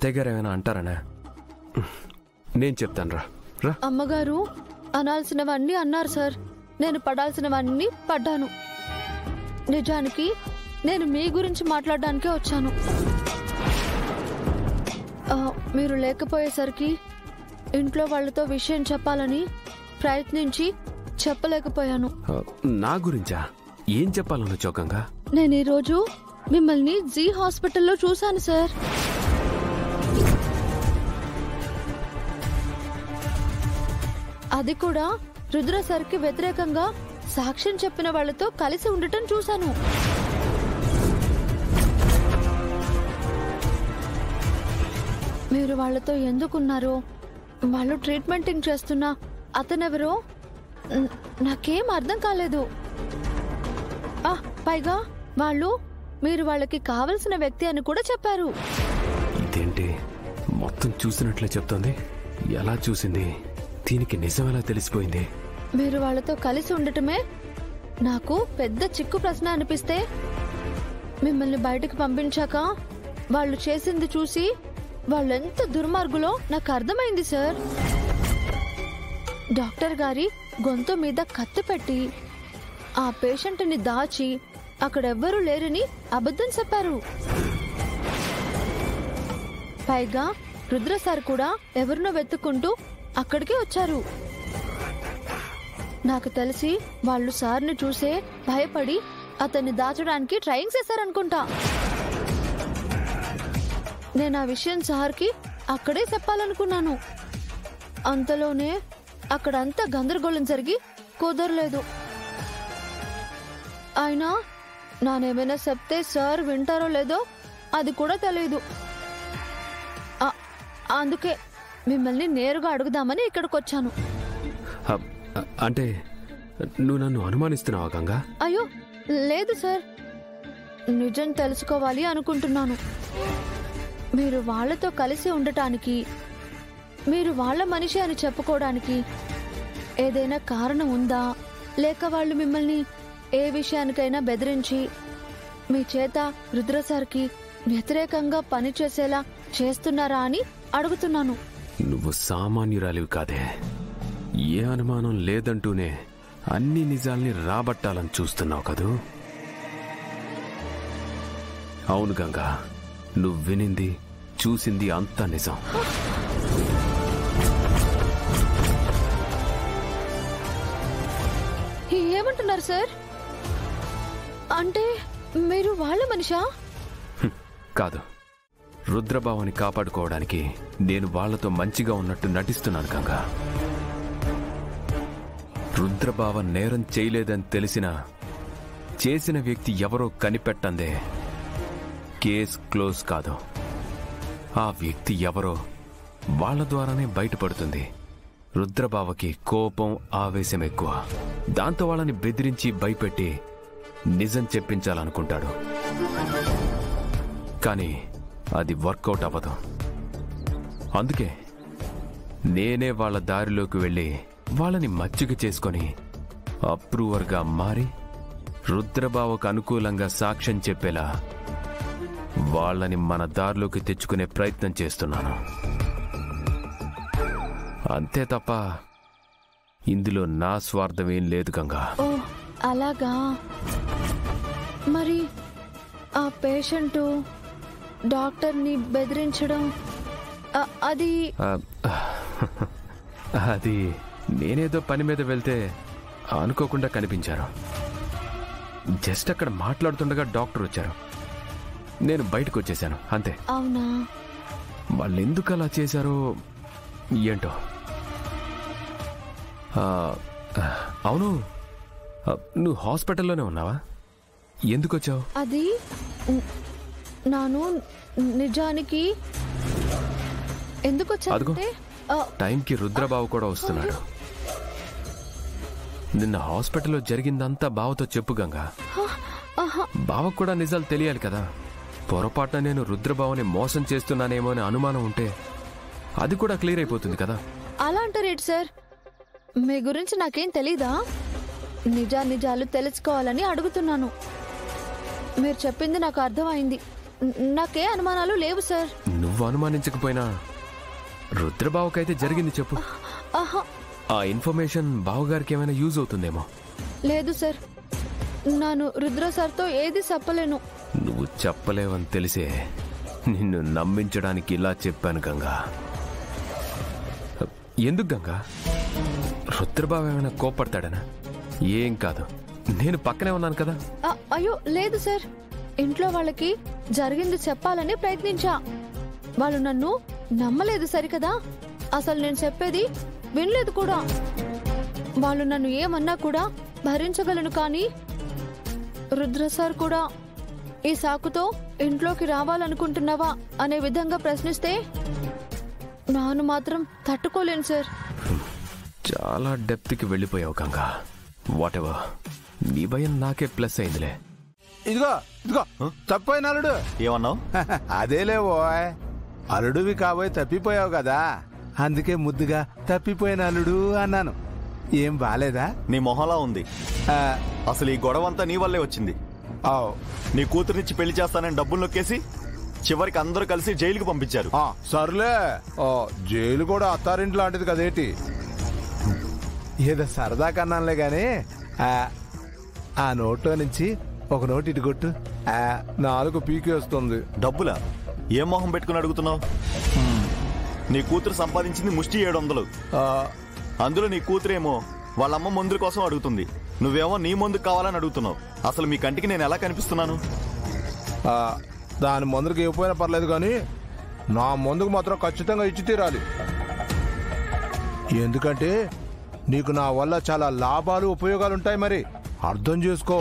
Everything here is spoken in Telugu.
అత్తయ్య గారు ఏమైనా అంటారనా? నేను చెప్తాను రా. అమ్మగారు అనాల్సినవన్నీ అన్నారు సార్. నేను పడాల్సినవన్నీ పడ్డాను. నిజానికి నేను మీ గురించి మాట్లాడడానికే వచ్చాను. మీరు లేకపోయేసరికి ఇంట్లో వాళ్ళతో విషయం చెప్పాలని ప్రయత్నించి చెప్పలేకపోయాను. నా గురించా? ఏం చెప్పాలన్న చౌకంగా? నేను ఈరోజు మిమ్మల్ని జీ హాస్పిటల్లో చూశాను సార్. అది కూడా రుద్ర సార్కి వ్యతిరేకంగా సాక్ష్యం చెప్పిన వాళ్లతో కలిసి ఉండటం చూశాను. మీరు వాళ్లతో ఎందుకున్నారో, వాళ్ళు ట్రీట్మెంటింగ్ చేస్తున్నా అతనెవరో నాకేం అర్థం కాలేదు. పైగా వాళ్ళు మీరు వాళ్ళకి కావలసిన వ్యక్తి అని కూడా చెప్పారు. ఇదేంటి మొత్తం చూసినట్లే చెప్తోంది? ఎలా చూసింది? దీనికి నిజం ఎలా తెలిసిపోయింది? మీరు వాళ్ళతో కలిసి ఉండటమే నాకు పెద్ద చిక్కు ప్రశ్న అనిపిస్తే, మిమ్మల్ని బయటకు పంపించాక వాళ్ళు చేసింది చూసి వాళ్ళెంత దుర్మార్గులో నాకు అర్థమైంది సార్. డాక్టర్ గారి గొంతు మీద కత్తి పెట్టి ఆ పేషెంట్ని దాచి అక్కడెవ్వరూ లేరని అబద్ధం చెప్పారు. పైగా రుద్ర సార్ కూడా ఎవరినో వెతుక్కుంటూ అక్కడికి వచ్చారు. నాకు తెలిసి వాళ్ళు సార్ని చూసే భయపడి అతన్ని దాచడానికి ట్రయింగ్ చేశారనుకుంటా. నేను ఆ విషయం సార్కి అక్కడే చెప్పాలనుకున్నాను. అంతలోనే అక్కడంతా గందరగోళం జరిగి కుదరలేదు. అయినా నానేమైనా చెప్తే సార్ వింటారో లేదో అది కూడా తెలియదు. అందుకే మిమ్మల్ని నేరుగా అడుగుదామని ఇక్కడికి వచ్చాను. అంటే నువ్వు నన్ను అనుమానిస్తున్నావా గంగా? అయ్యో లేదు సార్, నిజం తెలుసుకోవాలి అనుకుంటున్నాను. మీరు వాళ్లతో కలిసి ఉండటానికి, మీరు వాళ్ల మనిషి అని చెప్పుకోవడానికి ఏదైనా కారణం ఉందా? లేక వాళ్ళు మిమ్మల్ని ఏ విషయానికైనా బెదిరించి మీ చేత రుద్ర సార్కి వ్యతిరేకంగా పనిచేసేలా చేస్తున్నారా అని అడుగుతున్నాను. నువ్వు సామాన్యురాలివి కాదే. ఏ అనుమానం లేదంటూనే అన్ని నిజాల్ని రాబట్టాలని చూస్తున్నావు కదూ? అవును గంగా, నువ్వు వినింది చూసింది అంతా నిజం. ఏమంటున్నారు సార్? అంటే మీరు వాళ్ళ మనిషా? కాదు, రుద్రబావని కాపాడుకోవడానికి నేను వాళ్లతో మంచిగా ఉన్నట్టు నటిస్తున్నాను గంగా. రుద్రబావ నేరం చేయలేదని తెలిసినా చేసిన వ్యక్తి ఎవరో కనిపెట్టందే కేస్ క్లోజ్ కాదు. ఆ వ్యక్తి ఎవరో వాళ్ల ద్వారానే బయటపడుతుంది. రుద్రబావకి కోపం, ఆవేశం ఎక్కువ. దాంతో వాళ్ళని బెదిరించి భయపెట్టి నిజం చెప్పించాలనుకుంటాడు. కానీ అది వర్కౌట్ అవ్వదు. అందుకే నేనే వాళ్ళ దారిలోకి వెళ్ళి వాళ్ళని మచ్చిక చేసుకొని అప్రూవర్గా మారి రుద్రబావకు అనుకూలంగా సాక్ష్యం చెప్పేలా వాళ్ళని మన దారిలోకి తెచ్చుకునే ప్రయత్నం చేస్తున్నాను. అంతే తప్ప ఇందులో నా స్వార్థం ఏం లేదు గంగా. ఓ అలాగా. మరి ఆ పేషెంట్ డాక్టర్ని బెదిరించడం అది అది నేనేదో పని మీద వెళ్తే అనుకోకుండా కనిపించారు. జస్ట్ అక్కడ మాట్లాడుతుండగా డాక్టర్ వచ్చారు. నేను బయటకు వచ్చేసాను అంతే. అవునా? వాళ్ళు ఎందుకు అలా చేశారో ఏంటో. అవును, నువ్వు హాస్పిటల్లోనే ఉన్నావా? ఎందుకు వచ్చావు? అది నాను నిజానికి ఎందుకు వచ్చానంటే టైంకి రుద్రబాబు కూడా వస్తున్నాడు. నిన్న హాస్పిటల్లో జరిగిందంతా బావతో చెప్పు గంగా. బావకు కూడా నిజాలు తెలియాలి కదా. పొరపాటున నేను రుద్రబావని మోసం చేస్తున్నానేమో అని అనుమానం ఉంటే అది కూడా క్లియర్ అయిపోతుంది కదా. అలా అంటారేంటి సార్? మీ గురించి నాకేం తెలీదా? నిజాలు తెలుసుకోవాలని అడుగుతున్నాను. మీరు చెప్పింది నాకు అర్థమైంది. నాకే అనుమానాలు లేవు సార్. నువ్వు అనుమానించకపోయినా రుద్రబావకైతే జరిగింది చెప్పు. ఆహా, ఆ ఇన్ఫర్మేషన్ బావగారికి ఏమైనా యూజ్ అవుతుందేమో. లేదు సార్, నేను రుద్ర సార్తో ఏది చెప్పలేను. నువ్వు చెప్పలేవని తెలిసే నిన్ను నమ్మించడానికి ఇలా చెప్పాను గంగా. ఎందుకు గంగా? రుద్రబావ ఏమైనా కోపడతాడనా? ఏం కాదు, నేను పక్కనే ఉన్నాను కదా. అయ్యో లేదు సార్, ఇంట్లో వాళ్ళకి జరిగింది చెప్పాలని ప్రయత్నించా. వాళ్ళు నన్ను నమ్మలేదు సరికదా. అసలు నేను చెప్పేది వినలేదు కూడా. వాళ్ళు నన్ను ఏమన్నా కూడా భరించగలను, కానీ రుద్ర సార్ కూడా ఈ సాకుతో ఇంట్లోకి రావాలనుకుంటున్నావా అనే విధంగా ప్రశ్నిస్తే నాను మాత్రం తట్టుకోలేను సార్. చాలా డెప్త్కి వెళ్ళిపోయావు గంగా. వాట్ ఎవర్, నీ భయం నాకే ప్లస్ అయిందిలే. ఇదిగో ఇదిగో తప్పిపోయిన అల్లుడు. ఏమన్నావు? అదేలేవో అల్లుడివి కాబోయి తప్పిపోయావు కదా, అందుకే ముద్దుగా తప్పిపోయిన అల్లుడు అన్నాను. ఏం బాలేదా? నీ మొహంలా ఉంది. అసలు ఈ గొడవ అంతా నీ వల్లే వచ్చింది. నీ కూతురునిచ్చి పెళ్లి చేస్తానని డబ్బులు నొక్కేసి చివరికి అందరూ కలిసి జైలుకి పంపించారు. సర్లే, జైలు కూడా అత్తారింటి లాంటిది కదేటి. ఏదో సరదా కన్నానులే గాని ఆ నోట్లో నుంచి ఒక నోటు ఇటు కొట్టు. 4 పీకి వస్తుంది. డబ్బులా? ఏం మొహం పెట్టుకుని అడుగుతున్నావు? నీ కూతురు సంపాదించింది ముష్టి 700. అందులో నీ కూతురేమో వాళ్ళమ్మ మందుల కోసం అడుగుతుంది, నువ్వేమో నీ మందుకు కావాలని అడుగుతున్నావు. అసలు మీ కంటికి నేను ఎలా కనిపిస్తున్నాను? దాని మందుకు ఇవ్వకపోయినా పర్లేదు కానీ నా మందుకు మాత్రం ఖచ్చితంగా ఇచ్చి తీరాలి. ఎందుకంటే నీకు నా వల్ల చాలా లాభాలు ఉపయోగాలు ఉంటాయి, మరి అర్థం చేసుకో.